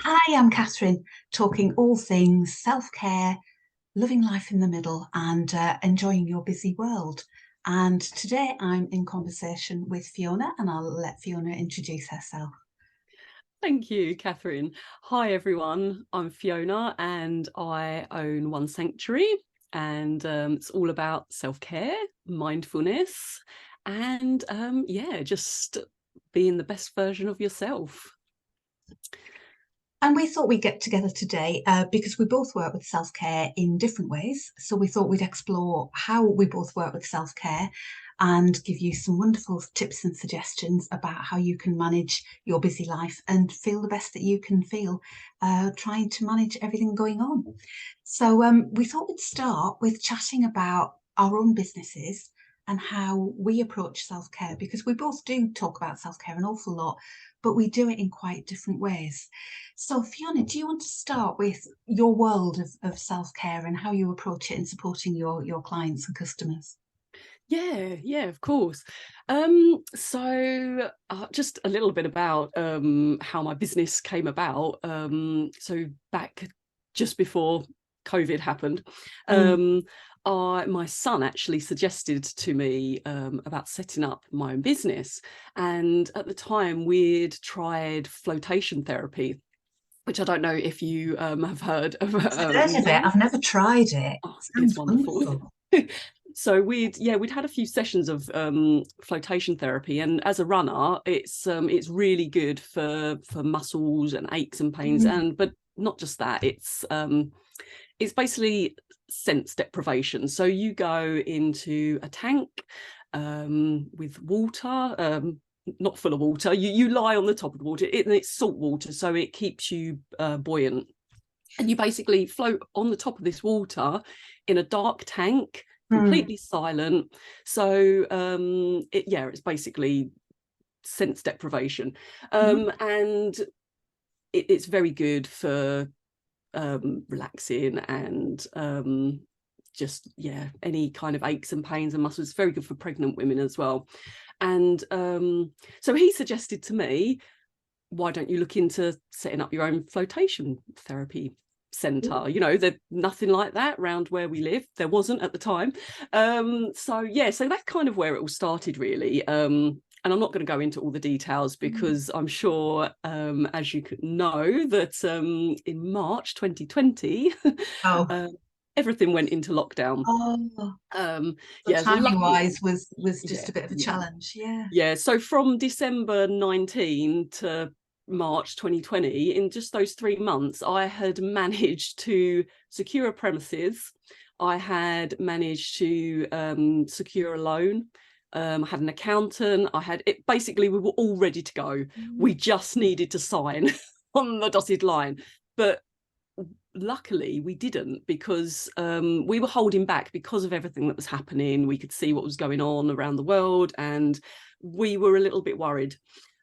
Hi, I'm Catherine, talking all things self-care, loving life in the middle, and enjoying your busy world. And today I'm in conversation with Fiona, and I'll let Fiona introduce herself. Thank you, Catherine. Hi, everyone. I'm Fiona and I own One Sanctuary, and it's all about self-care, mindfulness, and yeah, just being the best version of yourself. And we thought we'd get together today because we both work with self-care in different ways. So we thought we'd explore how we both work with self-care and give you some wonderful tips and suggestions about how you can manage your busy life and feel the best that you can feel, trying to manage everything going on. So we thought we'd start with chatting about our own businesses and how we approach self-care, because we both do talk about self-care an awful lot, but we do it in quite different ways. So, Fiona, do you want to start with your world of self-care and how you approach it in supporting your clients and customers? Yeah, of course. So just a little bit about how my business came about. So back just before COVID happened, Mm. um, my son actually suggested to me about setting up my own business. And at the time, we'd tried flotation therapy, which I don't know if you have heard of. I've heard of it. I've never tried it. Oh, it's Sounds wonderful. wonderful. So we'd had a few sessions of flotation therapy, and as a runner, it's really good for muscles and aches and pains, Mm. and but not just that. It's basically sense deprivation. So you go into a tank with water. Not full of water. You lie on the top of the water. It's salt water, so it keeps you buoyant, and you basically float on the top of this water in a dark tank, Mm. completely silent. So it's basically sense deprivation, Mhm. and it's very good for relaxing and just any kind of aches and pains and muscles. It's very good for pregnant women as well. And so he suggested to me, why don't you look into setting up your own flotation therapy center? There's nothing like that around where we live. There wasn't at the time. So that's kind of where it all started, really. And I'm not going to go into all the details because I'm sure, as you could know, that in March 2020, Oh, uh, everything went into lockdown. oh, Um, so yeah, so timing luckily, wise was just yeah, a bit of a yeah. challenge. Yeah. Yeah, so from December 19 to March 2020, in just those 3 months, I had managed to secure a premises. I had managed to secure a loan. I had an accountant. I had it. Basically, we were all ready to go. We Mm. just needed to sign on the dotted line. But luckily we didn't, because we were holding back because of everything that was happening. We could see what was going on around the world, and we were a little bit worried.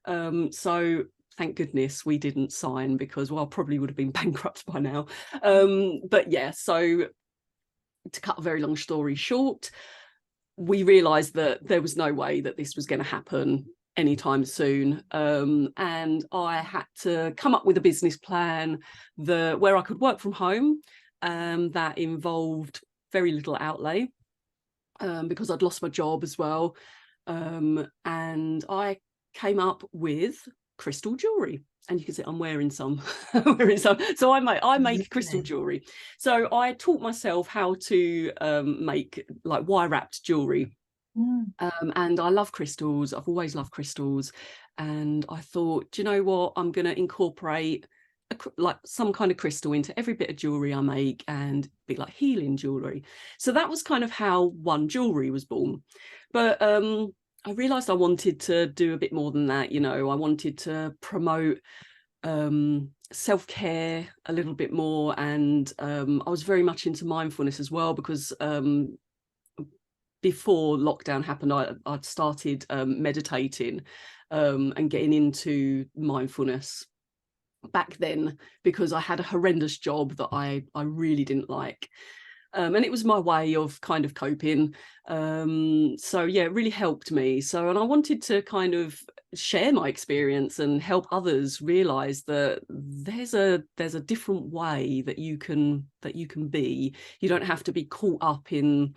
So thank goodness we didn't sign, because I probably would have been bankrupt by now. But yeah, so to cut a very long story short, we realized that there was no way that this was going to happen anytime soon, and I had to come up with a business plan where I could work from home, that involved very little outlay, because I'd lost my job as well, and I came up with crystal jewelry. And you can see I'm wearing some. I'm wearing some. So I make crystal Lovely. jewelry. So I taught myself how to make like wire wrapped jewelry, Mm. and I love crystals. I've always loved crystals. And I thought, do you know what? I'm going to incorporate like some kind of crystal into every bit of jewelry I make, and be like healing jewelry. So that was kind of how One Jewelry was born. But I realized I wanted to do a bit more than that. I wanted to promote self-care a little bit more, and I was very much into mindfulness as well, because before lockdown happened, I'd started meditating, and getting into mindfulness back then, because I had a horrendous job that I really didn't like. And it was my way of kind of coping. So yeah, it really helped me. So, and I wanted to kind of share my experience and help others realize that there's a different way that you can be. You don't have to be caught up in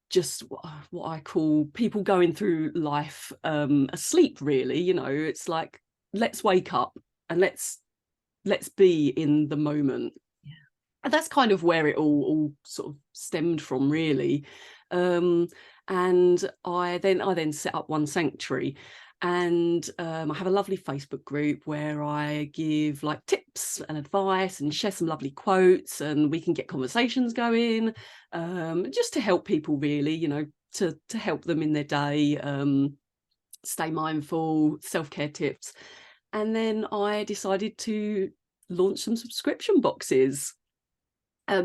just what I call people going through life asleep, really. It's like, let's wake up and let's be in the moment. Yeah. And that's kind of where it all sort of stemmed from, really. um, and I then set up One Sanctuary, and I have a lovely Facebook group where I give like tips and advice and share some lovely quotes, and we can get conversations going, just to help people, really, to help them in their day, stay mindful, self-care tips. And then I decided to launch some subscription boxes.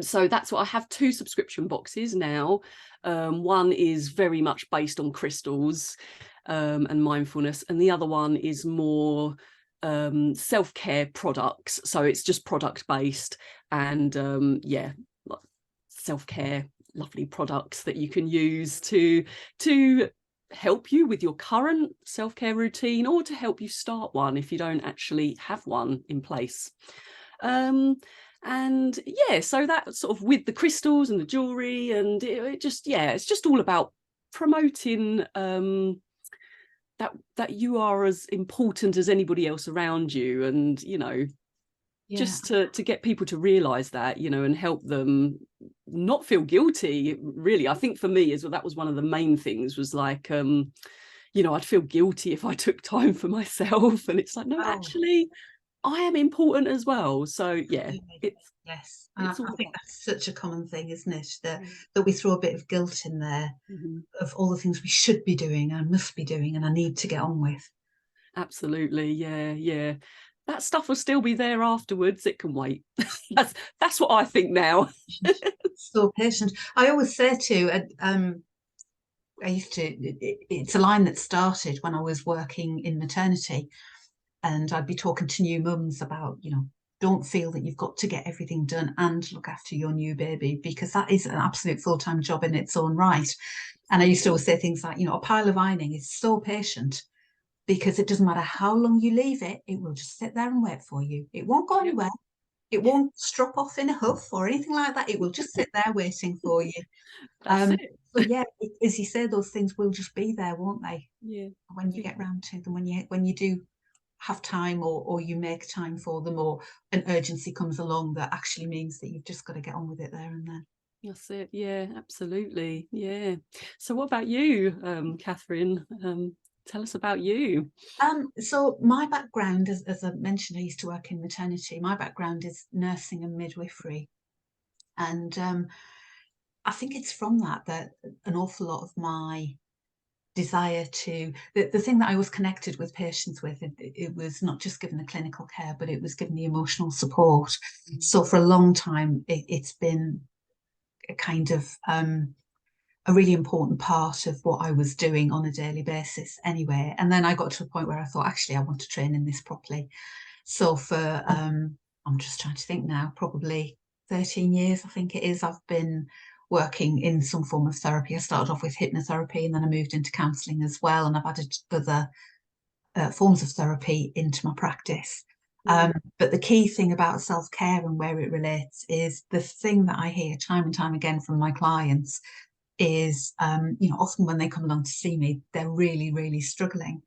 So that's what I have, two subscription boxes now. One is very much based on crystals and mindfulness, and the other one is more self-care products. So it's just product based, and yeah, like self-care, lovely products that you can use to help you with your current self-care routine, or to help you start one if you don't actually have one in place. Um, and yeah, so that sort of, with the crystals and the jewelry, and it just, yeah, it's just all about promoting that you are as important as anybody else around you, and Yeah. just to get people to realize that, and help them not feel guilty, really. I think for me as well, that was one of the main things, was like, I'd feel guilty if I took time for myself, and it's like, no, Oh, actually I am important as well. So yeah, absolutely. it's Yes. And it's I all think about. that's such a common thing, isn't it? That Yeah. that we throw a bit of guilt in there Mhm. of all the things we should be doing and must be doing and I need to get on with. Absolutely, yeah, yeah. That stuff will still be there afterwards. It can wait. That's what I think now. So patient. I always say I used to, it's a line that started when I was working in maternity, and I'd be talking to new mums about, don't feel that you've got to get everything done and look after your new baby, because that is an absolute full-time job in its own right. And I used to always say things like, a pile of ironing is so patient, because it doesn't matter how long you leave it, it will just sit there and wait for you. It won't go Yep, anywhere. It won't strop off in a huff or anything like that. It will just sit there waiting for you. that's Um, it. so yeah, as you say, those things will just be there, won't they? Yeah. When you get round to them, when you do have time, or you make time for them, or an urgency comes along that actually means that you've just got to get on with it there and then. That's it. Yeah, absolutely. Yeah. So what about you, Catherine? Tell us about you. So my background, as I mentioned, I used to work in maternity. My background is nursing and midwifery, and I think it's from that an awful lot of my desire to the thing that I was connected with patients with, it was not just given the clinical care, but it was given the emotional support. So for a long time, it's been a kind of a really important part of what I was doing on a daily basis anyway. And then I got to a point where I thought, actually, I want to train in this properly. So for I'm just trying to think now, probably 13 years, I think it is, I've been working in some form of therapy. I started off with hypnotherapy, and then I moved into counselling as well, and I've added other forms of therapy into my practice. Mm. But the key thing about self-care and where it relates is the thing that I hear time and time again from my clients is, often when they come along to see me, they're really, really struggling.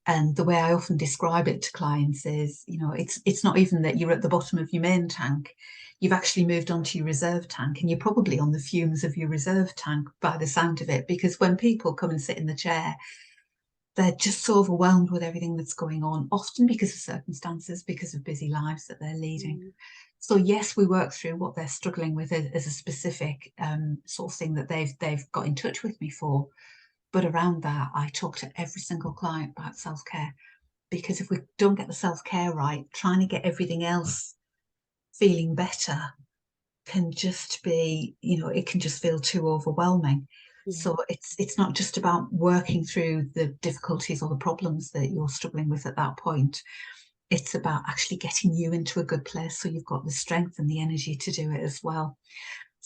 And the way I often describe it to clients is, it's not even that you're at the bottom of your main tank. You've actually moved on to your reserve tank, and you're probably on the fumes of your reserve tank by the sound of it, because when people come and sit in the chair, they're just so overwhelmed with everything that's going on, often because of circumstances, because of busy lives that they're leading. Mm. So yes, we work through what they're struggling with as a specific sort of thing that they've got in touch with me for. But around that, I talk to every single client about self-care, because if we don't get the self-care right, trying to get everything else feeling better can just be, it can just feel too overwhelming. Yeah. So it's not just about working through the difficulties or the problems that you're struggling with at that point. It's about actually getting you into a good place so you've got the strength and the energy to do it as well.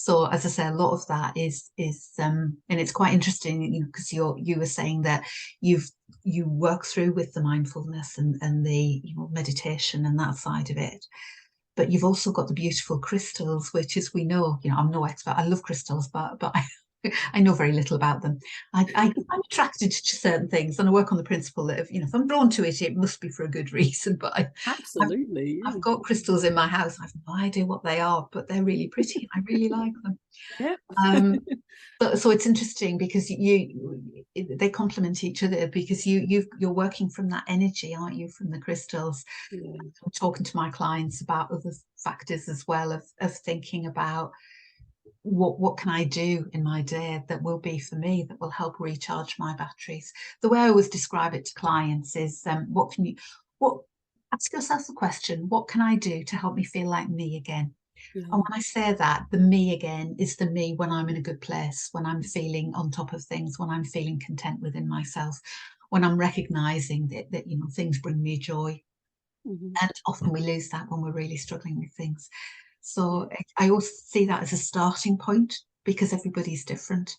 So as I say, a lot of that is and it's quite interesting, you know, because you were saying that you've you work through with the mindfulness and the, you know, meditation and that side of it. But you've also got the beautiful crystals, which, as we know, you know, I'm no expert. I love crystals, but I know very little about them. I'm attracted to certain things, and I work on the principle that if, you know, if I'm drawn to it, it must be for a good reason. But I've Absolutely. I've got crystals in my house. I've no idea what they are, but they're really pretty. I really like them. Yeah. Um, so it's interesting because they complement each other because you're working from that energy, aren't you, from the crystals? Yeah. I'm talking to my clients about other factors as well of thinking about what can I do in my day that will be for me, that will help recharge my batteries. The way I always describe it to clients is what can you what ask yourself the question, what can I do to help me feel like me again? And Yeah. when I say that, the me again is the me when I'm in a good place, when I'm feeling on top of things, when I'm feeling content within myself, when I'm recognizing that you know, things bring me joy. Mhm. And often we lose that when we're really struggling with things. Yeah. So I also see that as a starting point because everybody's different.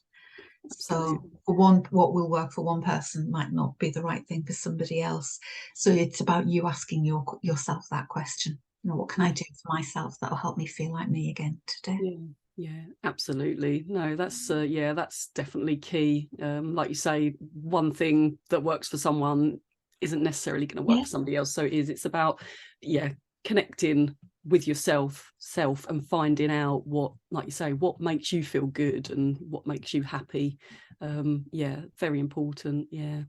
So Absolutely. for one, what will work for one person might not be the right thing for somebody else. So it's about you asking yourself that question. You know, what can I do for myself that will help me feel like me again today? Yeah, yeah, absolutely. No, that's yeah, that's definitely key. Like you say, one thing that works for someone isn't necessarily going to work Yeah, for somebody else. So it's about, yeah, connecting with yourself, self, and finding out what, like you say, what makes you feel good and what makes you happy. Yeah, very important. Yeah,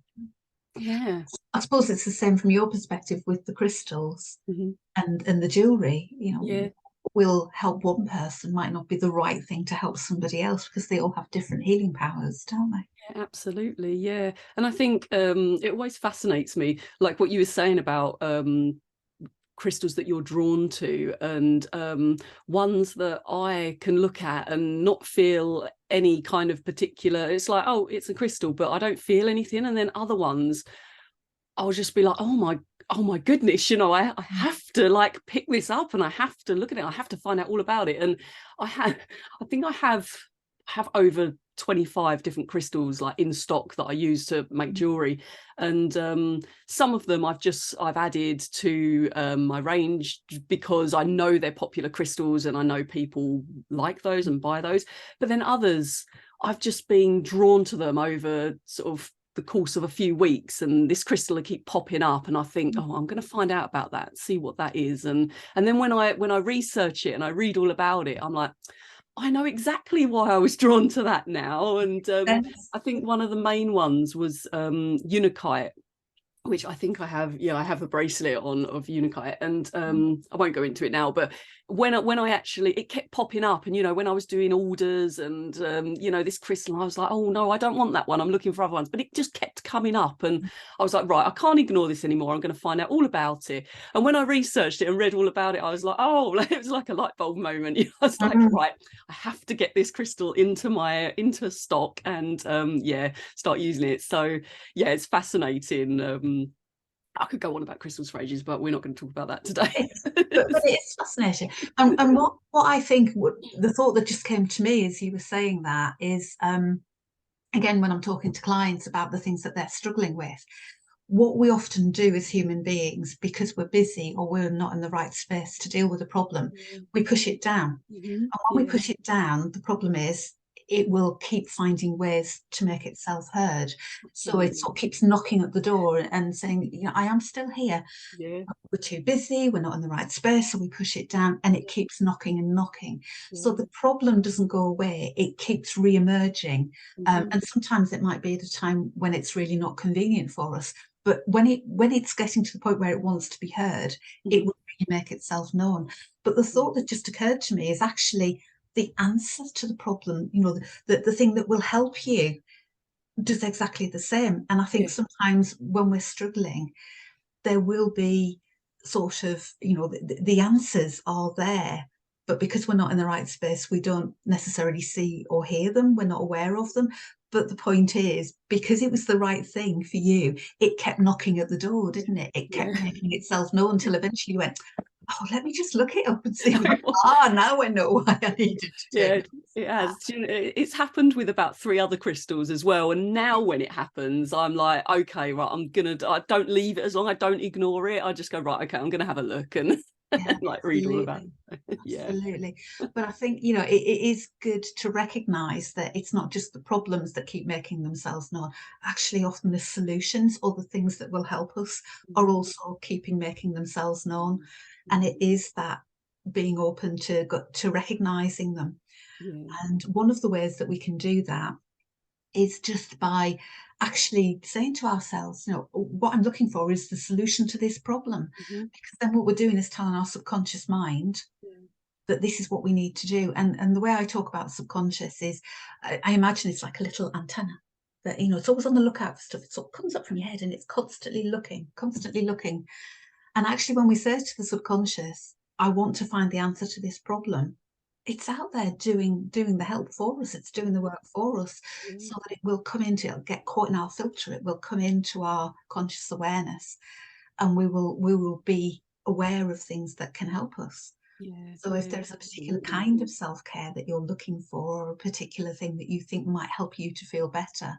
yeah. I suppose it's the same from your perspective with the crystals Hmm. and the jewelry. You know, Yeah. what will help one person might not be the right thing to help somebody else because they all have different healing powers, don't they? Yeah, absolutely, yeah. And I think it always fascinates me, like what you were saying about crystals that you're drawn to, and ones that I can look at and not feel any kind of particular, it's like, oh, it's a crystal, but I don't feel anything. And then other ones I'll just be like, oh my goodness, you know, I have to like pick this up and I have to look at it. I have to find out all about it. And I think I have over 25 different crystals like in stock that I use to make jewelry. And some of them I've added to my range because I know they're popular crystals and I know people like those and buy those. But then others, I've just been drawn to them over sort of the course of a few weeks, and this crystal will keep popping up and I think, oh, I'm going to find out about that, see what that is. And then when I research it and I read all about it, I'm like, I know exactly why I was drawn to that now. And Yes. I think one of the main ones was Unakite, which I think I have. Yeah, I have a bracelet on of Unakite, and I won't go into it now. But when I actually, it kept popping up, and you know, when I was doing orders, and you know, this crystal, I was like, oh no, I don't want that one. I'm looking for other ones, but it just kept coming up, and I was like, right, I can't ignore this anymore. I'm going to find out all about it. And when I researched it and read all about it, I was like, oh, it was like a light bulb moment. I was like, Mhm. right, I have to get this crystal into stock, and yeah, start using it. So yeah, it's fascinating. I could go on about crystals for ages, but we're not going to talk about that today. It's, but it is fascinating. And what I think, the thought that just came to me as you were saying that is, again, when I'm talking to clients about the things that they're struggling with, what we often do as human beings, because we're busy or we're not in the right space to deal with a problem, we push it down. Mhm. And when we Yeah, push it down, the problem is it will keep finding ways to make itself heard. So it absolutely. sort of keeps knocking at the door and saying, you know, I am still here. Yeah, We're too busy, we're not in the right space, so we push it down and it keeps knocking and knocking. So yeah. the problem doesn't go away, it keeps re-emerging. Mhm. And sometimes it might be at a time when it's really not convenient for us. But when it's getting to the point where it wants to be heard, it Mhm. will really make itself known. But the Yeah, thought that just occurred to me is actually the answer to the problem, you know, the thing that will help you does exactly the same. And I think yeah, sometimes when we're struggling, there will be sort of, you know, the answers are there, but because we're not in the right space, we don't necessarily see or hear them, we're not aware of them. But the point is, because it was the right thing for you, it kept knocking at the door, didn't it? It kept yeah. making itself known until eventually you went, oh, let me just look it up and see. Now I know why I needed to take Yeah, it. it has. It's happened with about 3 other crystals as well. And now when it happens, I'm like, okay, right, I don't leave it as long. I don't ignore it. I just go, right, okay, I'm gonna have a look and Yeah, like read all about absolutely. it. Yeah. Absolutely. But I think, it is good to recognize that it's not just the problems that keep making themselves known. Actually, often the solutions or the things that will help us are also keeping making themselves known. And it is that being open to recognizing them. Yeah. And one of the ways that we can do that is just by actually saying to ourselves, what I'm looking for is the solution to this problem. Mm-hmm. Because then what we're doing is telling our subconscious mind Yeah. that this is what we need to do. And the way I talk about subconscious is I imagine it's like a little antenna that, it's always on the lookout for stuff. It sort of comes up from your head and it's constantly looking, constantly looking. And actually, when we say to the subconscious, I want to find the answer to this problem, it's out there doing the help for us. It's doing the work for us, Yeah. so that it will come into, it'll get caught in our filter. It will come into our conscious awareness, and we will be aware of things that can help us. Yeah. So if Yeah. there's a particular Absolutely. kind of self-care that you're looking for, or a particular thing that you think might help you to feel better,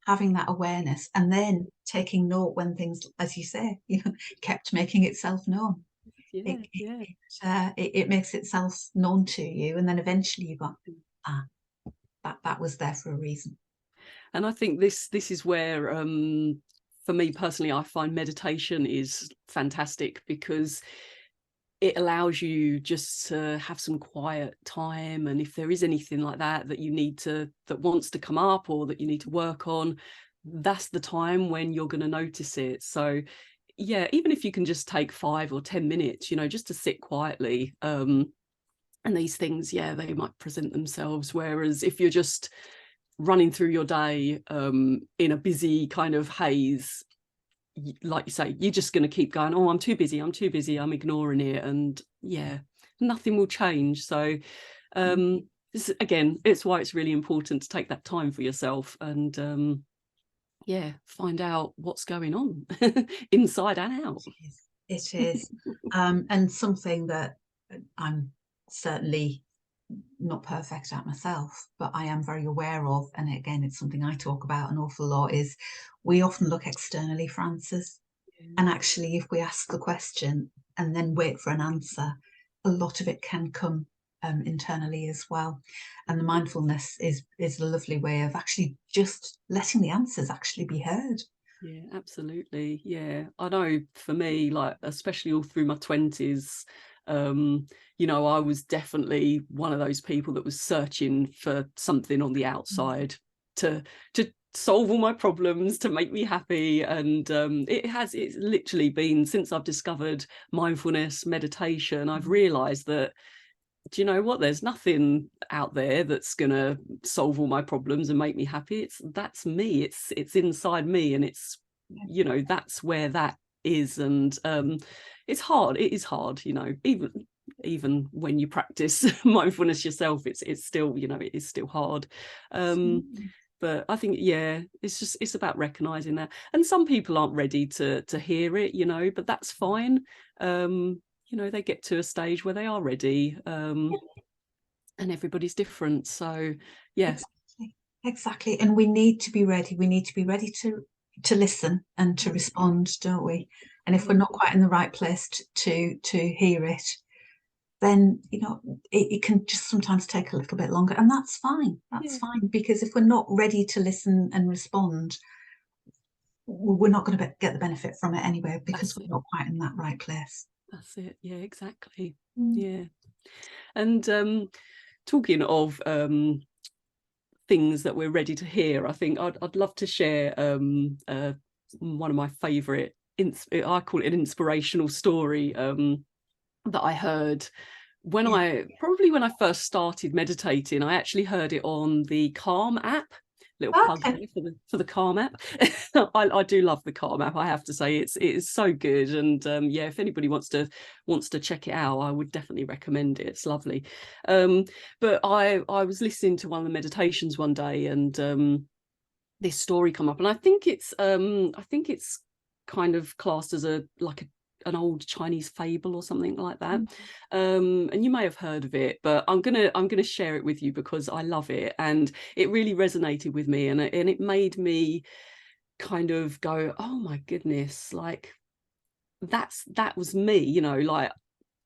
having that awareness and then taking note when things, as you say, kept making itself known. It Yeah. it, Yeah. it makes itself known to you, and then eventually you go, ah, that was there for a reason. And I think this is where for me personally, I find meditation is fantastic because it allows you just to have some quiet time. And if there is anything like that you need that wants to come up or that you need to work on, that's the time when you're going to notice it. So yeah, even if you can just take 5 or 10 minutes, just to sit quietly, and these things, yeah, they might present themselves. Whereas if you're just running through your day in a busy kind of haze, like you say, you're just going to keep going, oh, I'm too busy, I'm ignoring it, and yeah, nothing will change. So again, it's why it's really important to take that time for yourself and yeah, find out what's going on inside and out. It is. And something that I'm certainly not perfect at myself, but I am very aware of, and again, it's something I talk about an awful lot, is we often look externally for answers. And actually, if we ask the question and then wait for an answer, a lot of it can come internally as well. And the mindfulness is a lovely way of actually just letting the answers actually be heard. Yeah, absolutely. Yeah, I know for me, like especially all through my 20s, I was definitely one of those people that was searching for something on the outside to solve all my problems, to make me happy. And it's literally been since I've discovered mindfulness, meditation, I've realized that, do you know what, there's nothing out there that's gonna solve all my problems and make me happy. That's me, it's inside me, and it's that's where that is. And it is hard, even when you practice mindfulness yourself, it's still, it is still hard. But I think, yeah, it's about recognizing that. And some people aren't ready to hear it, but that's fine. They get to a stage where they are ready, and everybody's different. So yeah. Exactly. And we need to be ready. We need to be ready to listen and to respond, don't we? And if we're Yeah. not quite in the right place to hear it, then it can just sometimes take a little bit longer, and that's fine. That's Yeah, fine, because if we're not ready to listen and respond, we're not going to get the benefit from it anyway, because that's we're it. not quite in that right place. That's it. Yeah, exactly. Mm. Yeah. And talking of things that we're ready to hear, I think I'd love to share one of my favorite, I call it an inspirational story, that I heard when Yeah. I first started meditating. I actually heard it on the Calm app. Little plug Okay. there for the Calm app. I do love the Calm app, I have to say. It is so good. And yeah, if anybody wants to check it out, I would definitely recommend it. It's lovely. But I was listening to one of the meditations one day, and this story come up, and I think it's kind of classed as an old Chinese fable or something like that. And you may have heard of it, but I'm gonna share it with you because I love it, and it really resonated with me, and it made me kind of go, oh my goodness, like that was me, you know, like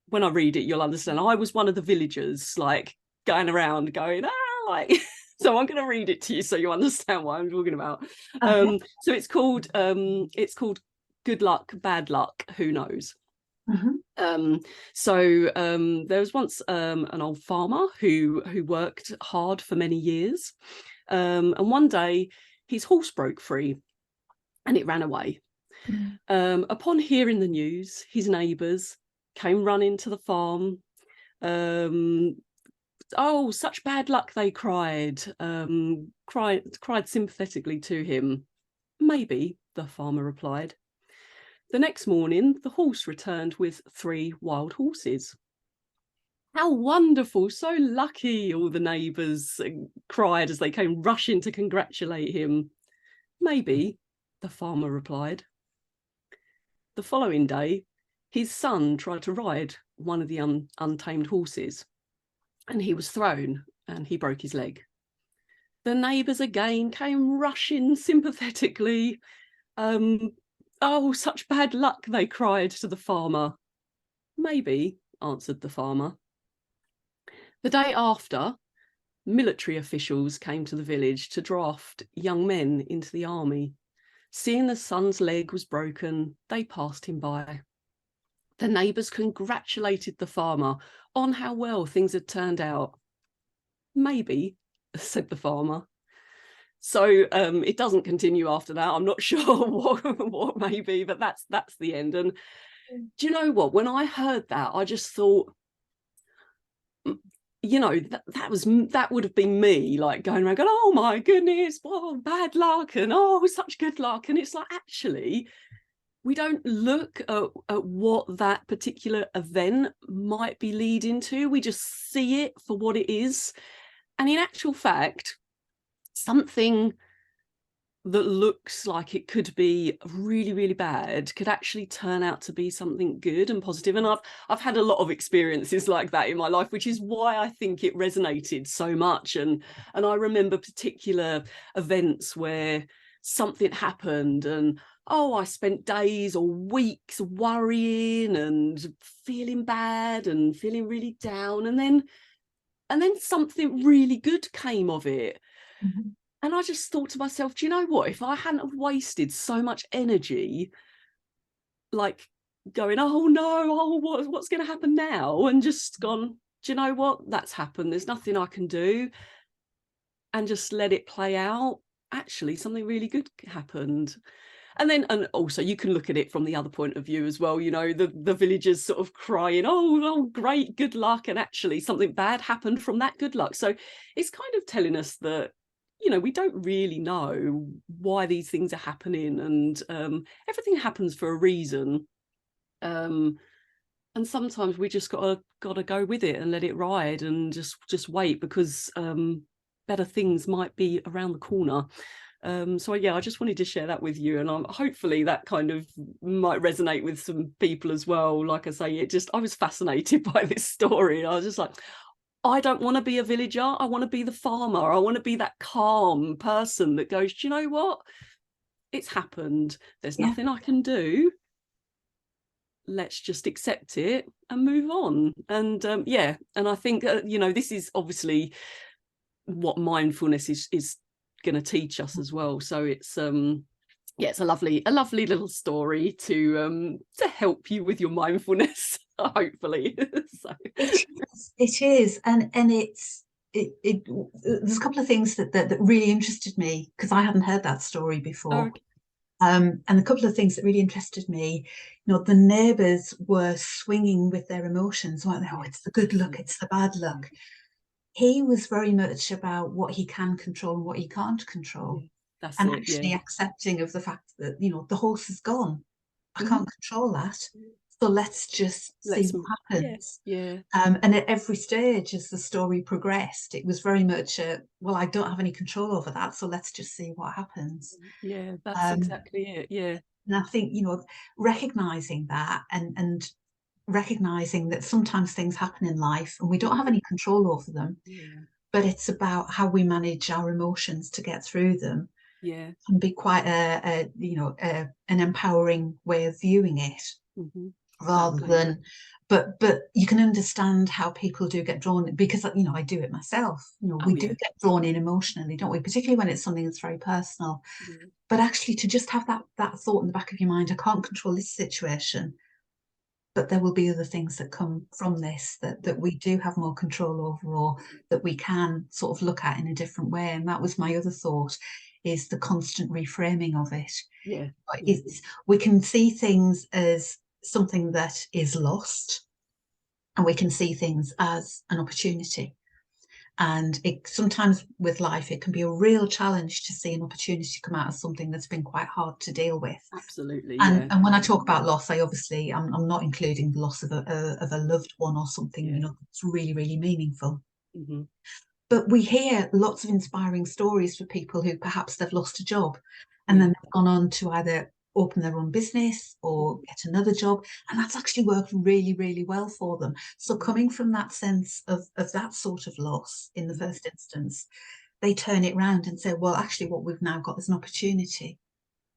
when I read it, you'll understand. I was one of the villagers, like going around going, like so I'm going to read it to you so you understand what I'm talking about. Okay. So it's called Good Luck, Bad Luck, Who Knows? Mm-hmm. There was once an old farmer who worked hard for many years, and one day his horse broke free and it ran away. Upon hearing the news, his neighbours came running to the farm. Oh, such bad luck, they cried, cried sympathetically to him. Maybe, the farmer replied. The next morning, the horse returned with 3 wild horses. How wonderful, so lucky, all the neighbours cried as they came rushing to congratulate him. Maybe, the farmer replied. The following day, his son tried to ride one of the untamed horses, and he was thrown and he broke his leg. The neighbours again came rushing sympathetically. Oh, such bad luck, they cried to the farmer. Maybe, answered the farmer. The day after, military officials came to the village to draft young men into the army. Seeing the son's leg was broken, they passed him by. The neighbours congratulated the farmer on how well things had turned out. Maybe, said the farmer. So it doesn't continue after that. I'm not sure what maybe, but that's the end. And do you know what? When I heard that, I just thought, you know, that would have been me, like going around going, oh my goodness, well, bad luck, and oh, such good luck. And it's like, actually, we don't look at what that particular event might be leading to. We just see it for what it is. And in actual fact, something that looks like it could be really, really bad could actually turn out to be something good and positive. And I've had a lot of experiences like that in my life, which is why I think it resonated so much. And I remember particular events where something happened, and oh, I spent days or weeks worrying and feeling bad and feeling really down, and then something really good came of it. Mm-hmm. And I just thought to myself, do you know what? If I hadn't have wasted so much energy, like going, oh no, oh, what's going to happen now? And just gone, do you know what? That's happened. There's nothing I can do. And just let it play out. Actually, something really good happened. And also you can look at it from the other point of view as well, you know, the villagers sort of crying, oh great, good luck, and actually something bad happened from that good luck. So it's kind of telling us that, you know, we don't really know why these things are happening, and everything happens for a reason, and sometimes we just gotta go with it and let it ride and just wait, because better things might be around the corner. So yeah, I just wanted to share that with you, and hopefully that kind of might resonate with some people as well. Like I say, I was fascinated by this story. I was just like, I don't want to be a villager. I want to be the farmer. I want to be that calm person that goes, do you know what? It's happened. There's Yeah. nothing I can do. Let's just accept it and move on. And yeah, and I think you know, this is obviously what mindfulness is going to teach us as well. So it's yeah, it's a lovely little story to help you with your mindfulness, hopefully. So. It is, and there's a couple of things that really interested me because I hadn't heard that story before. Okay. And a couple of things that really interested me, you know, the neighbours were swinging with their emotions, weren't they? Oh, it's the good luck, it's the bad luck. He was very much about what he can control and what he can't control, That's and it, yeah. actually accepting of the fact that, you know, the horse is gone. I Mm-hmm. can't control that. So let's just see Let's, what yeah, happens. yeah. And at every stage, as the story progressed, it was very much well, I don't have any control over that, so let's just see what happens. Yeah, that's Um, exactly it. Yeah. And I think, recognizing that, and recognizing that sometimes things happen in life and we don't have any control over them, Yeah. but it's about how we manage our emotions to get through them, Yeah. can be quite an empowering way of viewing it, Hmm. rather Exactly. than, but you can understand how people do get drawn, because I do it myself. Oh We do yeah. get drawn in emotionally, don't we, particularly when it's something that's very personal. Yeah. But actually, to just have that thought in the back of your mind, I can't control this situation, but there will be other things that come from this that we do have more control over, or that we can sort of look at in a different way. And that was my other thought, is the constant reframing of it. Yeah. Yeah. It's, we can see things as something that is lost, and we can see things as an opportunity. And it sometimes with life, it can be a real challenge to see an opportunity come out of something that's been quite hard to deal with. Absolutely. And Yeah. and when I talk about loss, I obviously I'm not including the loss of a loved one or something, Yeah. that's really, really meaningful. Hmm. But we hear lots of inspiring stories for people who perhaps they've lost a job, and then Yeah. they've gone on to either open their own business or Mhm. get another job, and that's actually worked really, really well for them. So Yeah. coming from that sense of that sort of loss in the Mhm. first instance, they turn it round and say, well, actually what we've now got is an opportunity.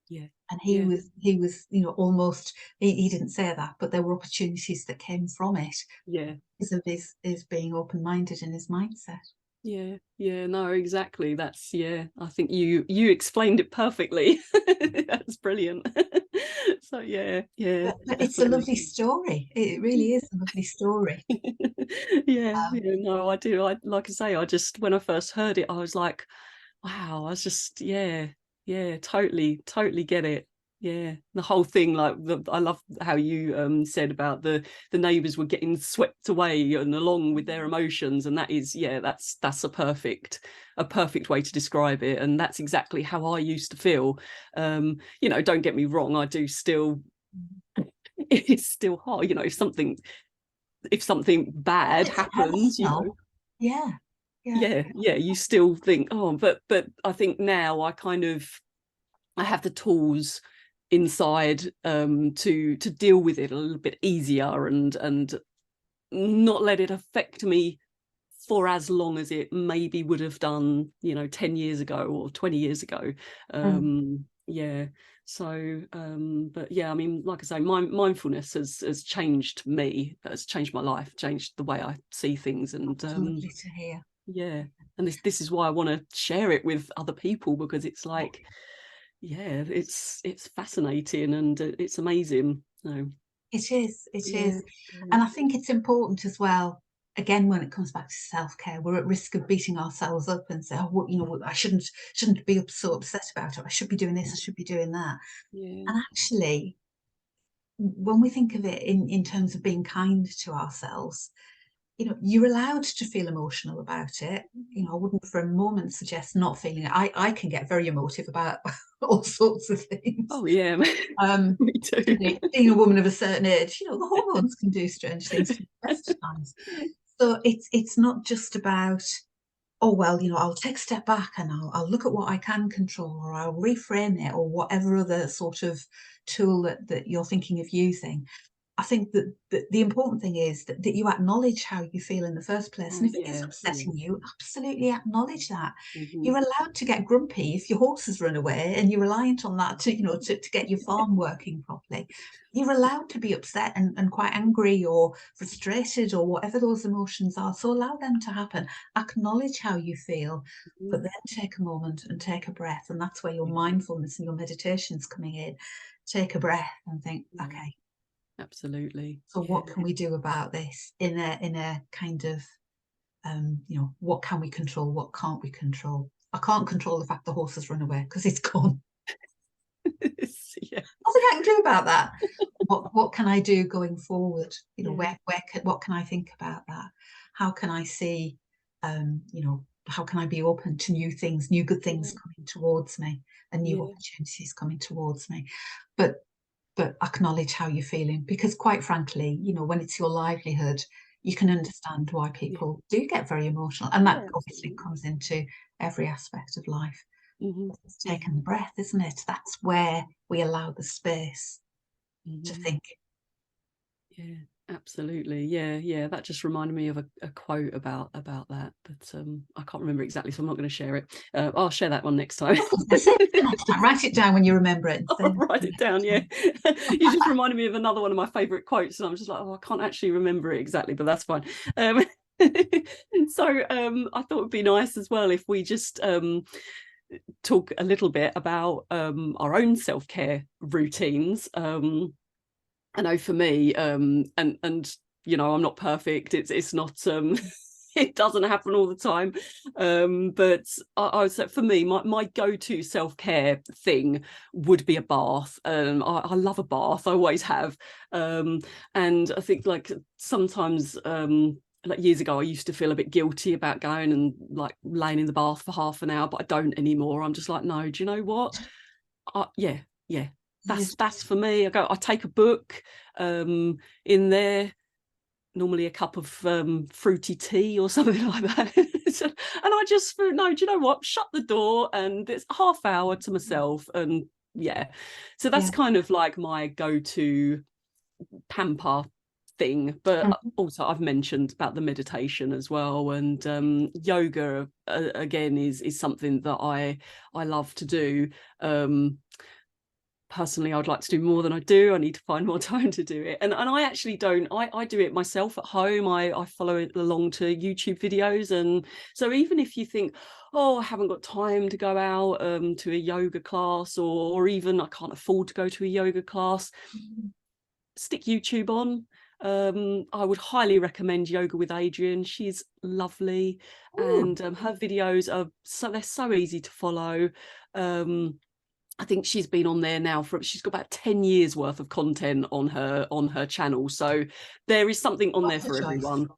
Yeah. And he Yeah. was he was almost, he didn't say that, but there were opportunities that came from it Yeah. because of his being open-minded in his mindset. Yeah, yeah, no, exactly. That's yeah. I think you explained it perfectly. That's brilliant. So yeah, yeah, But it's a definitely. lovely story. It really is a lovely story. Yeah, um, yeah, no, I do. I like I say, I just when I first heard it, I was like, wow, I was just yeah, yeah, totally get it. Yeah, the whole thing, like I love how you said about the neighbours were getting swept away and along with their emotions, and that is yeah, that's a perfect way to describe it, and that's exactly how I used to feel. Don't get me wrong, I do still. It's still hard, if something bad it's happens, personal. Yeah, yeah, yeah, you still think, oh, but I think now I have the tools inside to deal with it a little bit easier and not let it affect me for as long as it maybe would have done 10 years ago or 20 years ago. mm, Yeah, so but yeah, I mean, like I say, mindfulness has changed me, has changed my life, changed the way I see things, and that's lovely to hear. yeah, and this is why I want to share it with other people, because it's like yeah, it's fascinating and it's amazing. So It is, it yeah, is. yeah, And I think it's important as well, again, when it comes back to self-care, we're at risk of beating ourselves up and say, oh, well, I shouldn't be so upset about it. I should be doing this, I should be doing that. yeah, And actually, when we think of it in terms of being kind to ourselves, you're allowed to feel emotional about it. I wouldn't for a moment suggest not feeling it. I can get very emotive about all sorts of things. oh yeah, Um, me too. Particularly being a woman of a certain age, the hormones can do strange things to the best of times. So it's not just about, oh well, I'll take a step back and I'll look at what I can control, or I'll reframe it, or whatever other sort of tool that you're thinking of using. I think that the important thing is that you acknowledge how you feel in the first place. And Oh if it is yeah, yeah. upsetting you, absolutely acknowledge that. Hmm. You're allowed to get grumpy if your horse has run away and you're reliant on that to get your farm working properly. You're allowed to be upset and quite angry or frustrated or whatever those emotions are. So allow them to happen. Acknowledge how you feel, Hmm. but then take a moment and take a breath. And that's where your mindfulness and your meditation's coming in. Take a breath and think, Yeah, okay, absolutely. so Yeah, what can we do about this in a kind of what can we control? What can't we control? I can't control the fact the horse has run away because it's gone. yeah, Nothing I can do about that. What can I do going forward? yeah, What can I think about that? How can I see? How can I be open to new things, new good things yeah, coming towards me, and new yeah, opportunities coming towards me? But acknowledge how you're feeling, because quite frankly, when it's your livelihood, you can understand why yeah, people do get very emotional, and that yeah, obviously absolutely. comes into every aspect of life. It's taking the breath, isn't it? That's where we allow the space to Mm-hmm. think. Yeah, absolutely. Yeah, yeah. That just reminded me of a quote about that, but I can't remember exactly, so I'm not going to share it. I'll share that one next time. Say it next time. Write it down when you remember it. And say I'll write it down. Yeah, you just reminded me of another one of my favourite quotes, and I'm just like, oh, I can't actually remember it exactly, but that's fine. So I thought it'd be nice as well if we just talk a little bit about our own self-care routines. I know for me, and you know, I'm not perfect. It's not it doesn't happen all the time. But I would say for me, my go-to self-care thing would be a bath. I love a bath. I always have. And I think like sometimes like years ago, I used to feel a bit guilty about going and like laying in the bath for half an hour, but I don't anymore. I'm just like, no, do you know what? Yeah, yeah, Yes. that's for me. I take a book in there, normally a cup of fruity tea or something like that. And I just no, do you know what? Shut the door and it's a half hour to myself. And yeah, so that's Yeah. kind of like my go-to pamper thing. But Mhm. also I've mentioned about the meditation as well, and yoga again is something that I love to do. Personally, I'd like to do more than I do. I need to find more time to do it. And I actually don't, I do it myself at home. I follow it along to YouTube videos. And so even if you think, oh, I haven't got time to go out to a yoga class, or even I can't afford to go to a yoga class, stick YouTube on. I would highly recommend Yoga with Adrian. She's lovely, Ooh. and her videos are they're so easy to follow. I think she's been on there now she's got about 10 years worth of content on her channel. So there is something on there What's the for choice? everyone.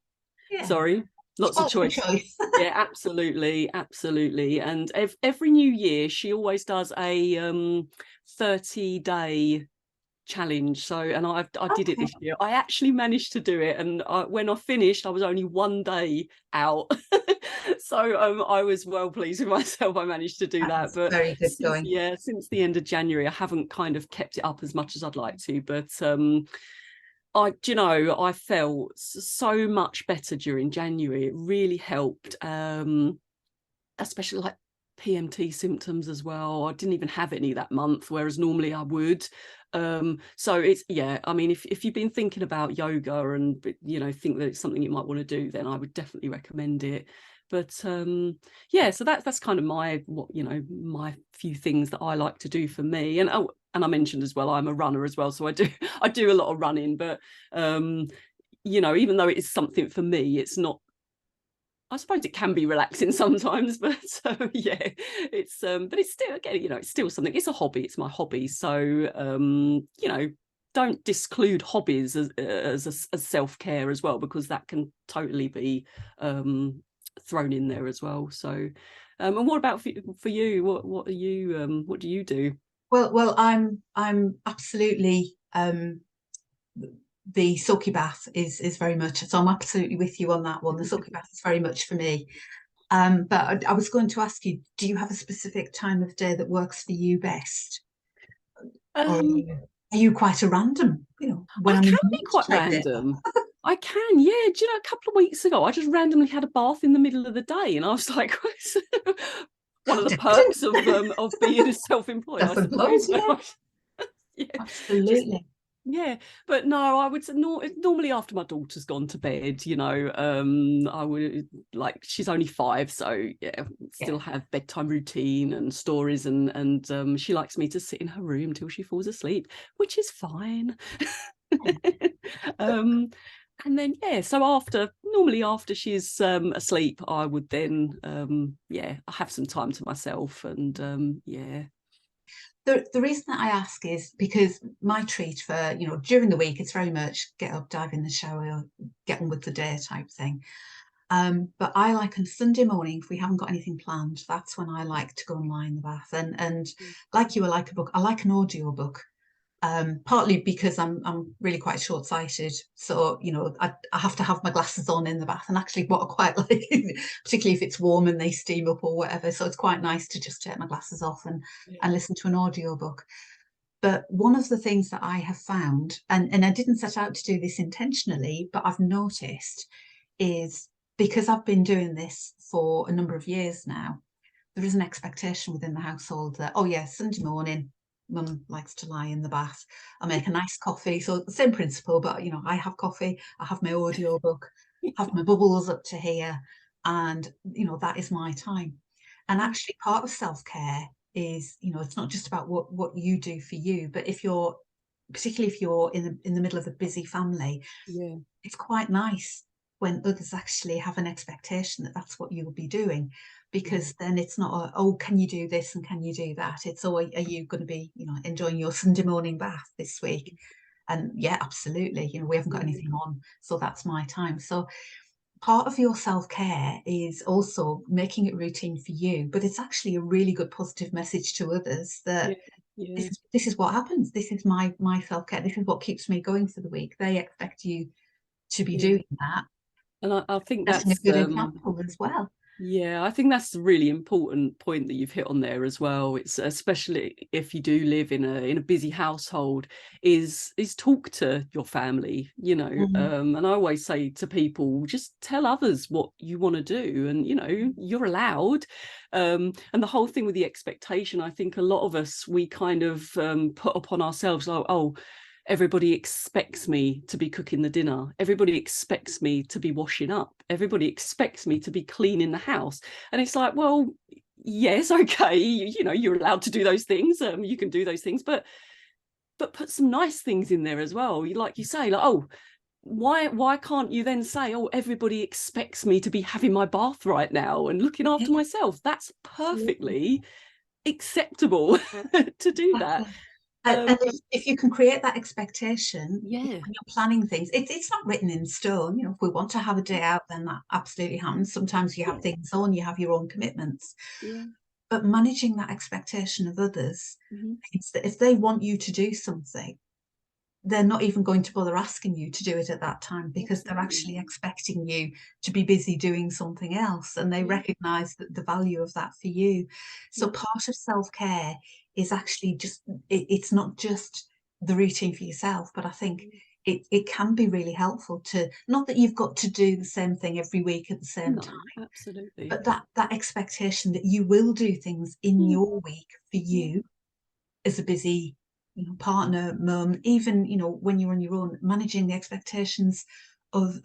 Yeah. Sorry, lots of What's the choice. choice? Yeah, absolutely, absolutely. And every new year she always does a 30-day challenge. So, and I did it Okay. this year. I actually managed to do it, and when I finished, I was only one day out. So I was well pleased with myself. I managed to do that. That's But very good going. since the end of January, I haven't kind of kept it up as much as I'd like to. But I felt so much better during January. It really helped. Especially like PMT symptoms as well. I didn't even have any that month, whereas normally I would. So it's, yeah, I mean, if you've been thinking about yoga and think that it's something you might want to do, then I would definitely recommend it. But yeah, so that's kind of my few things that I like to do for me. And and I mentioned as well, I'm a runner as well, so I do a lot of running. But even though it is something for me, it's not, I suppose it can be relaxing sometimes, but yeah, it's but it's still, again, it's still something. It's a hobby. It's my hobby. So don't disclude hobbies as self-care as well, because that can totally be thrown in there as well. So and what about for you? What are you what do you do? Well, I'm absolutely the soaky bath is very much, so I'm absolutely with you on that one. The soaky bath is very much for me. But I was going to ask you, do you have a specific time of day that works for you best? Or Um, are you quite a random, when I I'm in can the be mood quite type day? random. I can, yeah. Do you know, a couple of weeks ago, I just randomly had a bath in the middle of the day, and I was like, one of the perks of being a self-employed, I Self-employed, suppose. yeah, Yeah, just absolutely. yeah. But no, I would say normally after my daughter's gone to bed, I would, like, she's only 5, so yeah, Yeah. still have bedtime routine and stories, and she likes me to sit in her room till she falls asleep, which is fine. um and then yeah, so normally after she's asleep, I would then yeah, I have some time to myself. And yeah. The reason that I ask is because my treat for, during the week, it's very much get up, dive in the shower, get on with the day type thing. But I like on Sunday morning, if we haven't got anything planned, that's when I like to go and lie in the bath. And like you, I like a book. I like an audio book. partly because I'm really quite short-sighted, so I have to have my glasses on in the bath. And actually, what I quite like, particularly if it's warm and they steam up or whatever, so it's quite nice to just take my glasses off and Yeah. listen to an audiobook. But one of the things that I have found, and I didn't set out to do this intentionally, but I've noticed, is because I've been doing this for a number of years now, there is an expectation within the household that, oh yeah, Sunday morning, mum likes to lie in the bath. I make a nice coffee. So the same principle, but I have coffee, I have my audio book, have my bubbles up to here, and that is my time. And Yeah. actually part of self-care is, it's not just about what you do for you, but if you're particularly if you're in the middle of a busy family, Yeah. it's quite nice when others actually have an expectation that that's what you'll be doing, Yeah. because then it's not oh, can you do this and can you do that? It's oh, are you going to be enjoying your Sunday morning bath this week? And yeah, absolutely, we haven't got Yeah. anything on, so that's my time. So part of your self-care is also making it routine for you, but it's actually a really good positive message to others Yeah. that Yeah. this is what happens. This is my self-care. This is what keeps me going for the week. They expect you to be Yeah. doing that. And I think Setting a that's good example as well. yeah, I think that's a really important point that you've hit on there as well. It's especially if you do live in a busy household, is talk to your family, Mm, and I always say to people, just tell others what you want to do, and you're allowed. And the whole thing with the expectation, I think a lot of us, we kind of put upon ourselves like, oh, everybody expects me to be cooking the dinner. Everybody expects me to be washing up. Everybody expects me to be cleaning the house. And it's like, well, yes, okay, you're allowed to do those things. You can do those things, but put some nice things in there as well. Like you say, like, oh, why can't you then say, oh, everybody expects me to be having my bath right now and looking yeah, after myself? That's absolutely. perfectly acceptable to do that. Exactly. And Um, if you can create that expectation yeah, when you're planning things, it's not written in stone. If we want to have a day out, then that absolutely happens. Sometimes you have yeah, things on, you have your own commitments. yeah. But managing that expectation of others Mhm. means that if they want you to do something, they're not even going to bother asking you to do it at that time, because they're Absolutely. actually expecting you to be busy doing something else, and they Yeah, recognize the value of that for you. So yeah, part of self-care is actually just it's not just the routine for yourself, but I think yeah. it can be really helpful to, not that you've got to do the same thing every week at the same No, time, absolutely. but that expectation that you will do things in Mm, your week for yeah, you as a busy partner, mum, even when you're on your own, managing the expectations of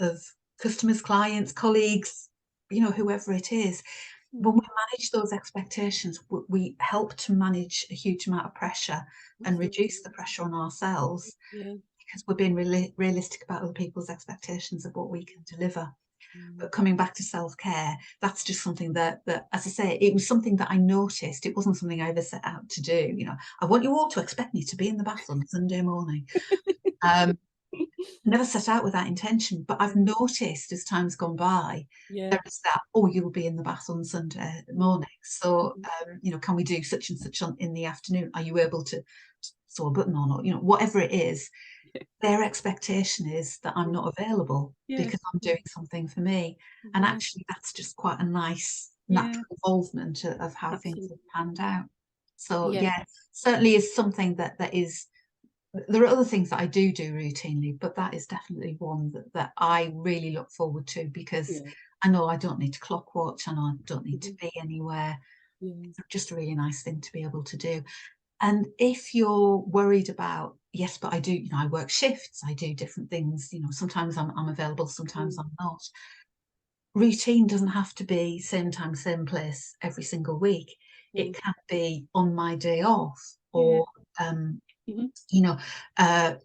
customers, clients, colleagues, whoever it is. When we mm, manage those expectations, we help to manage a huge amount of pressure and reduce absolutely. the pressure on ourselves, Yeah. because we're being realistic about other people's expectations of what we can deliver. Mm, But coming back to self-care, that's just something that, as I say, it was something that I noticed. It wasn't something I ever set out to do. I want you all to expect me to be in the bath on Sunday morning. um, Never set out with that intention, but I've yeah. noticed as time's gone by, Yeah. there is that, oh, you'll be in the bath on Sunday Mm, morning. So, mhm, can we do such and such in the afternoon? Are you able to sew a button on, or, whatever it is? yeah. Their expectation is that I'm Yeah. not available Yeah. because I'm doing something for me. And Yeah. actually, that's just quite a nice Yeah. natural involvement of how things Absolutely. have panned out. So Yeah. yeah, certainly is something that is. There are other things that I do routinely, but that is definitely one that I really look forward to, because Yeah. I know I don't need to clock watch. I know I don't need to Mhm, be anywhere. yeah. It's just a really nice thing to be able to do. And if you're worried about, yes, but I do, I work shifts, I do different things, sometimes I'm available, sometimes Mm, I'm not. Routine doesn't have to be same time, same place every single week. It mm, can be on my day off, yeah. or, um, Mhm, you know, uh,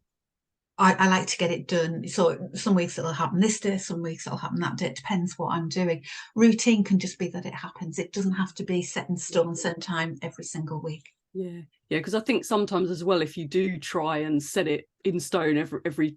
I like to get it done. So some weeks it'll happen this day, some weeks it'll happen that day. It depends what I'm doing. Routine can just be that it happens. It doesn't have to be set in yeah. stone, same time every single week. Yeah. Yeah. Because I think sometimes as well, if you do try and set it in stone every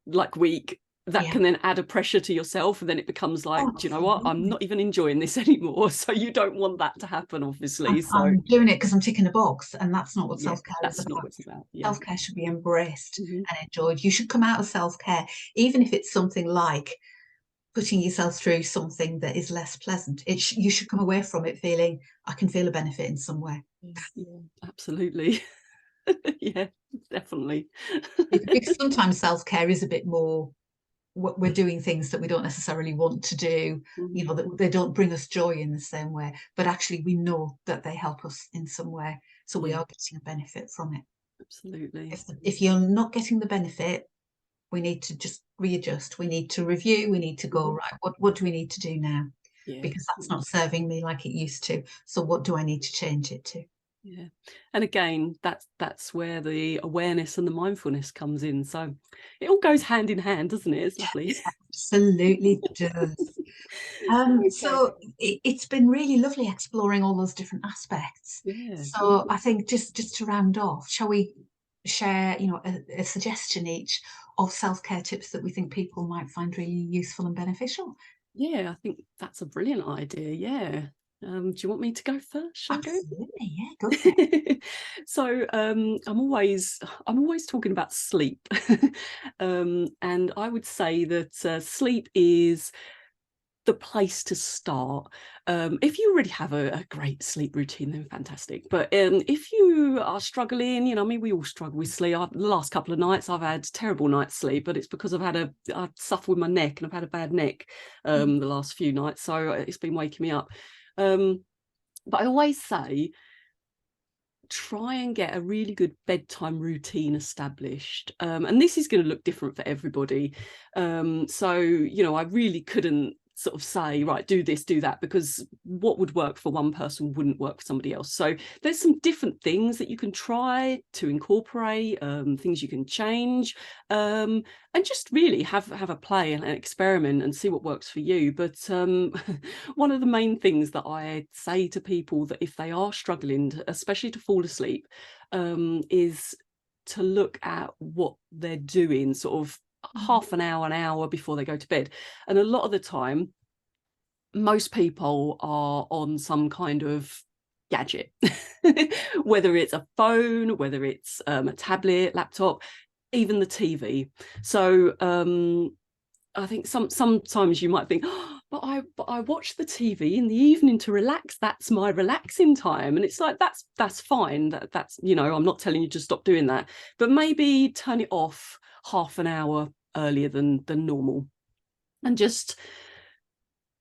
like week, that Yeah. can then add a pressure to yourself, and then it becomes like, Oh, do you know what, I'm absolutely. not even enjoying this anymore. So you don't want that to happen, obviously. So I'm doing it because I'm ticking a box, and that's not what yeah, self-care is that's not about. what it's about. Yeah. Self-care should be embraced Hmm. and enjoyed. You should come out of self-care, even if it's something like putting yourself through something that is less pleasant. You should come away from it feeling, I can feel a benefit in some way. Yeah, absolutely. Yeah, definitely. Because sometimes self-care is a bit more, we're doing things that we don't necessarily want to do, Mhm. that they don't bring us joy in the same way, but actually we know that they help us in some way. So we Yeah, are getting a benefit from it. absolutely. If you're not getting the benefit, we need to just readjust. We need to review. We need to go, Mhm. right, what do we need to do now? Yeah, Because that's yeah, not serving me like it used to. So what do I need to change it to? yeah. And again, that's where the awareness and the mindfulness comes in. So it all goes hand in hand, doesn't it? It's lovely. Absolutely does. Okay. So it's been really lovely exploring all those different aspects. Yeah. So I think just to round off, shall we share, a suggestion each of self-care tips that we think people might find really useful and beneficial? Yeah, I think that's a brilliant idea. Yeah. Do you want me to go first? Shall I go? Absolutely, yeah, go for it. So I'm always talking about sleep. And I would say that sleep is the place to start. If you already have a great sleep routine, then fantastic. But if you are struggling, I mean, we all struggle with sleep. The last couple of nights, I've had terrible night's sleep, but it's because I suffer with my neck, and I've had a bad neck the last few nights, so it's been waking me up. Um, but I always say, try and get a really good bedtime routine established. And this is going to look different for everybody. So, I really couldn't sort of say, right, do this, do that, because what would work for one person wouldn't work for somebody else. So there's some different things that you can try to incorporate, things you can change, and just really have a play and an experiment and see what works for you. But one of the main things that I say to people, that if they are struggling, especially to fall asleep, is to look at what they're doing sort of half an hour before they go to bed. And a lot of the time, most people are on some kind of gadget, whether it's a phone, whether it's a tablet, laptop, even the TV. So I think sometimes you might think, oh, but I watch the TV in the evening to relax. That's my relaxing time. And it's like, that's fine. That's I'm not telling you to stop doing that, but maybe turn it off half an hour earlier than normal, and just,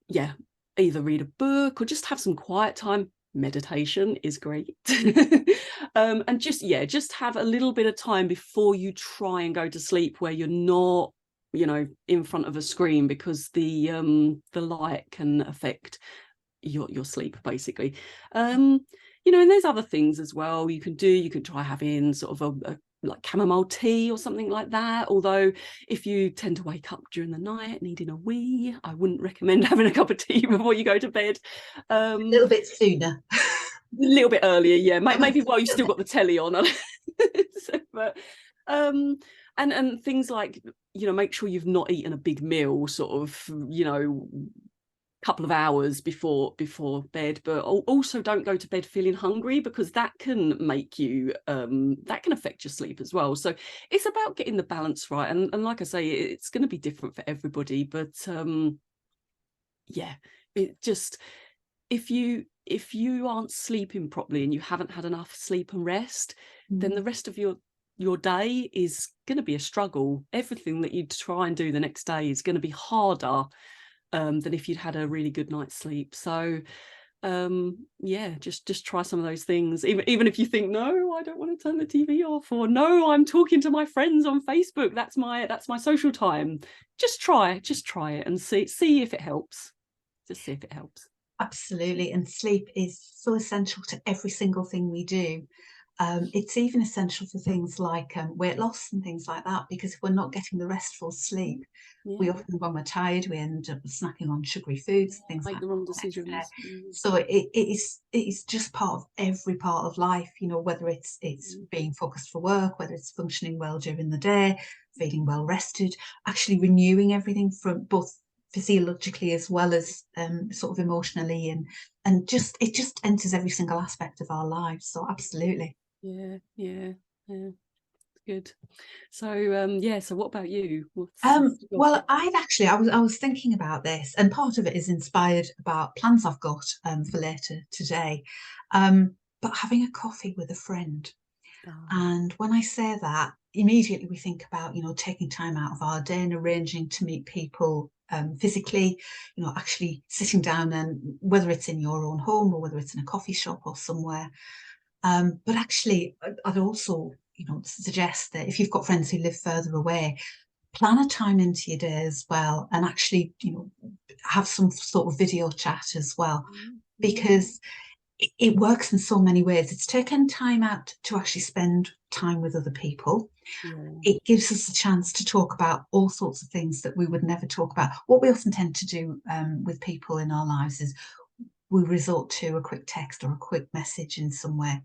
yeah, either read a book or just have some quiet time. Meditation is great. And just have a little bit of time before you try and go to sleep, where you're not in front of a screen, because the light can affect your sleep, basically. And there's other things as well you can do. You can try having sort of a like chamomile tea or something like that, although if you tend to wake up during the night needing a wee, I wouldn't recommend having a cup of tea before you go to bed. A A little bit sooner. little bit earlier, yeah, maybe while you've still got the telly on. So, but and things like, make sure you've not eaten a big meal sort of couple of hours before bed, but also don't go to bed feeling hungry, because that can make you that can affect your sleep as well. So it's about getting the balance right, and like I say, it's going to be different for everybody, but yeah, it just, if you aren't sleeping properly and you haven't had enough sleep and rest, then the rest of your day is going to be a struggle. Everything that you try and do the next day is going to be harder than if you'd had a really good night's sleep. So yeah, just try some of those things, even if you think, no, I don't want to turn the TV off, or no, I'm talking to my friends on Facebook, that's my social time. Just try it and see if it helps. Just see if it helps. Absolutely. And sleep is so essential to every single thing we do. It's even essential for things like weight loss and things like that, because if we're not getting the restful sleep, we Yeah. often, when we're tired, we end up snacking on sugary foods, things Make like the wrong that next day. decisions. So it is just part of every part of life, whether it's Mm. being focused for work, whether it's functioning well during the day, feeling well rested, actually renewing everything from both physiologically as well as sort of emotionally, and just it just enters every single aspect of our lives. So absolutely. Yeah, yeah, yeah. Good. So yeah, so what about you? What's your Well, tip? I was thinking about this, and part of it is inspired about plans I've got for later today. But having a coffee with a friend, Oh, and when I say that, immediately we think about taking time out of our day and arranging to meet people physically, actually sitting down, and whether it's in your own home or whether it's in a coffee shop or somewhere. But actually, I'd also suggest that if you've got friends who live further away, plan a time into your day as well, and actually have some sort of video chat as well, yeah, because it works in so many ways. It's taken time out to actually spend time with other people. yeah, It gives us a chance to talk about all sorts of things that we would never talk about. What we often tend to do with people in our lives is we resort to a quick text or a quick message in some way.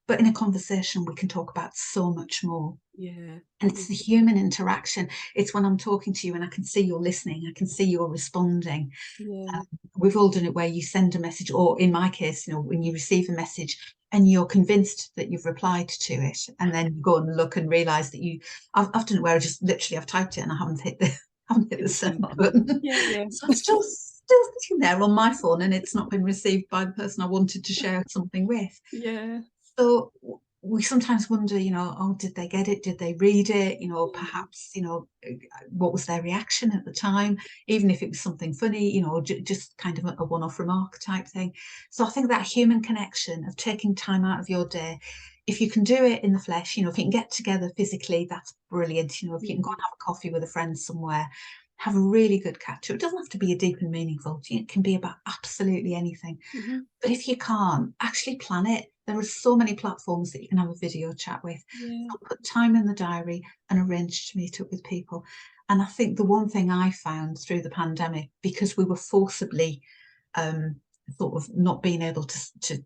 But in a conversation, we can talk about so much more. yeah, And yeah, it's the human interaction. It's when I'm talking to you and I can see you're listening, I can see you're responding. yeah, We've all done it where you send a message, or in my case, when you receive a message and you're convinced that you've replied to it, and then you go and look and realize that I've done it where I just literally I've typed it and I haven't hit the haven't hit hit the the send send button. button. Yeah, yeah, So it's still sitting there on my phone, and it's not been received by the person I wanted to share something with. yeah, So we sometimes wonder, oh, did they get it? Did they read it? yeah, Perhaps, what was their reaction at the time? Even if it was something funny, just kind of a one-off remark type thing. So I think that human connection of taking time out of your day, if you can do it in the flesh, if you can get together physically, that's brilliant. If you can go yeah. and have a coffee with a friend somewhere, have a really good catch up. It doesn't have to be a deep and meaningful. It can be about absolutely anything. Mm-hmm. But if you can't, actually plan it. There are so many platforms that you can have a video chat with. Yeah. So put time in the diary and arrange to meet up with people. And I think the one thing I found through the pandemic, because we were forcibly um, sort of not being able to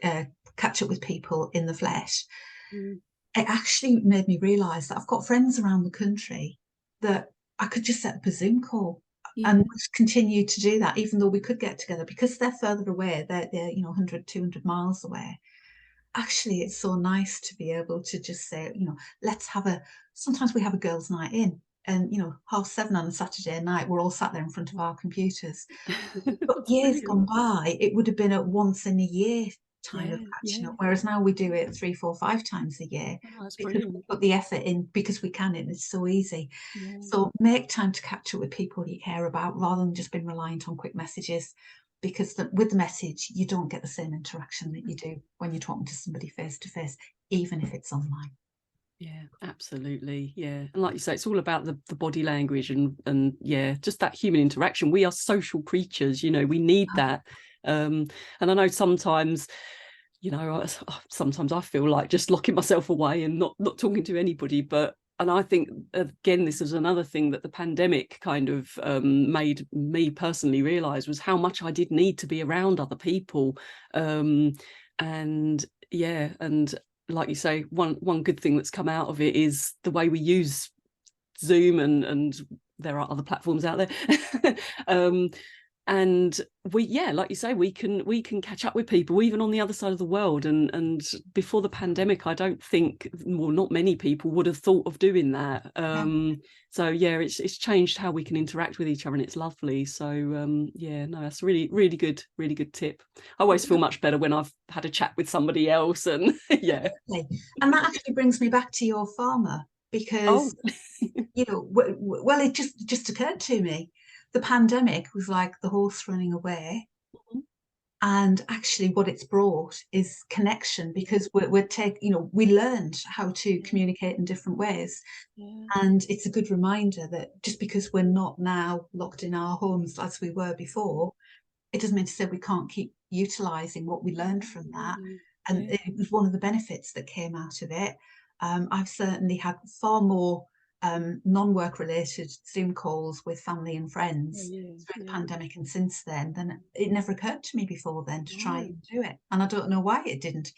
uh, catch up with people in the flesh, Mm. it actually made me realise that I've got friends around the country that I could just set up a Zoom call and Yeah. just continue to do that, even though we could get together because they're further away. They're 100, 200 miles away. Actually, it's so nice to be able to just say, let's have sometimes we have a girls' night in, and 7:30 on a Saturday night, we're all sat there in front of our computers. But That's years brilliant. gone by, it would have been at once in a year time of Yeah, catching up, yeah. whereas now we do it 3, 4, 5 times a year Oh, that's because we brilliant. put the effort in, because we can, and it's so easy. Yeah. So make time to catch up with people you care about rather than just being reliant on quick messages, because with the message, you don't get the same interaction that you do when you're talking to somebody face to face, even if it's online. Yeah, absolutely. Yeah. And like you say, it's all about the body language and yeah, just that human interaction. We are social creatures, we need that. And I know sometimes, sometimes I feel like just locking myself away and not talking to anybody. And I think again, this is another thing that the pandemic kind of made me personally realize was how much I did need to be around other people. And yeah, and like you say, one good thing that's come out of it is the way we use Zoom, and there are other platforms out there. um, and like you say, we can catch up with people even on the other side of the world. And before the pandemic, I don't think, well, not many people would have thought of doing that. Yeah. So yeah, it's changed how we can interact with each other, and it's lovely. So yeah, no, that's really good tip. I always feel much better when I've had a chat with somebody else, and yeah. And that actually brings me back to your farmer, Oh. because well, it just occurred to me, the pandemic was like the horse running away, and actually what it's brought is connection, because we learned how to Yeah, communicate in different ways. yeah, And it's a good reminder that just because we're not now locked in our homes as we were before, it doesn't mean to say we can't keep utilizing what we learned from that. and yeah, it was one of the benefits that came out of it. I've certainly had far more non-work related Zoom calls with family and oh, friends yeah, through the yeah. pandemic and since then than it never occurred to me before then to try No, and do it. And I don't know why it didn't.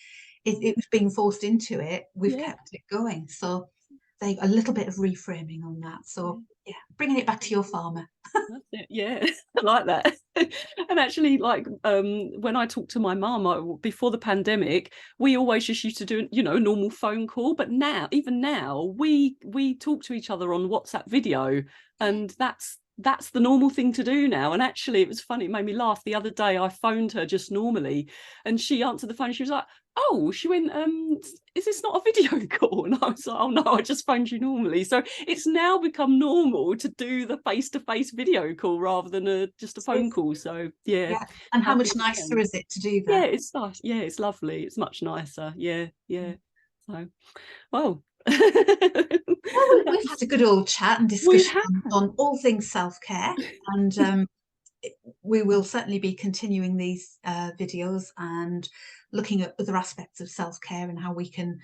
no, It was being forced into it. We've yeah, kept it going. So they a little bit of reframing on that. yeah. So yeah, bringing it back to your farmer. That's it. Yeah, I like that. And actually, like when I talk to my mum before the pandemic, we always just used to do, you know, a normal phone call. But now, even now, we talk to each other on WhatsApp video, and that's the normal thing to do now. And actually, it was funny. It made me laugh. The other day, I phoned her just normally, and she answered the phone. She was like, "Oh," she went, "Is this not a video call?" And I was like, "Oh no, I just phoned you normally." So it's now become normal to do the face-to-face video call rather than just a phone call. So yeah, Yeah. And how lovely much nicer change. is it to do Yeah, that? it's nice. Yeah, it's lovely. It's much nicer. Yeah, yeah. So, well, Well, we've had a good old chat and we discussion have. on all things self-care, and we will certainly be continuing these videos and looking at other aspects of self-care and how we can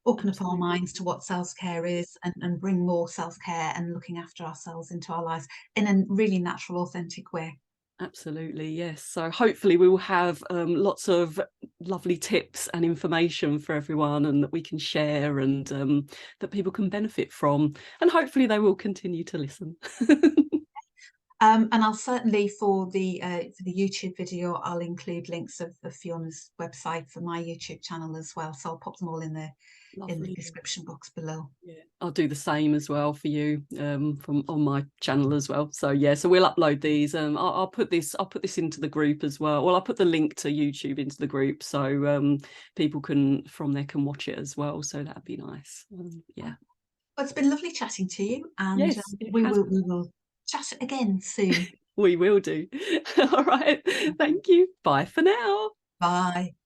open up our Absolutely. minds to what self-care is, and bring more self-care and looking after ourselves into our lives in a really natural, authentic way. Absolutely, yes. So hopefully we will have lots of lovely tips and information for everyone, and that we can share, and that people can benefit from, and hopefully they will continue to listen. And I'll certainly for the YouTube video, I'll include links of Fiona's website for my YouTube channel as well. So I'll pop them all in the Lovely. description box below. Yeah, I'll do the same as well for you from on my channel as well. So yeah, so we'll upload these. I'll put this into the group as well. Well, I'll put the link to YouTube into the group, so people can from there can watch it as well. So that'd be nice. Yeah. Well, it's been lovely chatting to you, and Yes, it has. we will chat again soon. We will do. All right. Thank you. Bye for now. Bye.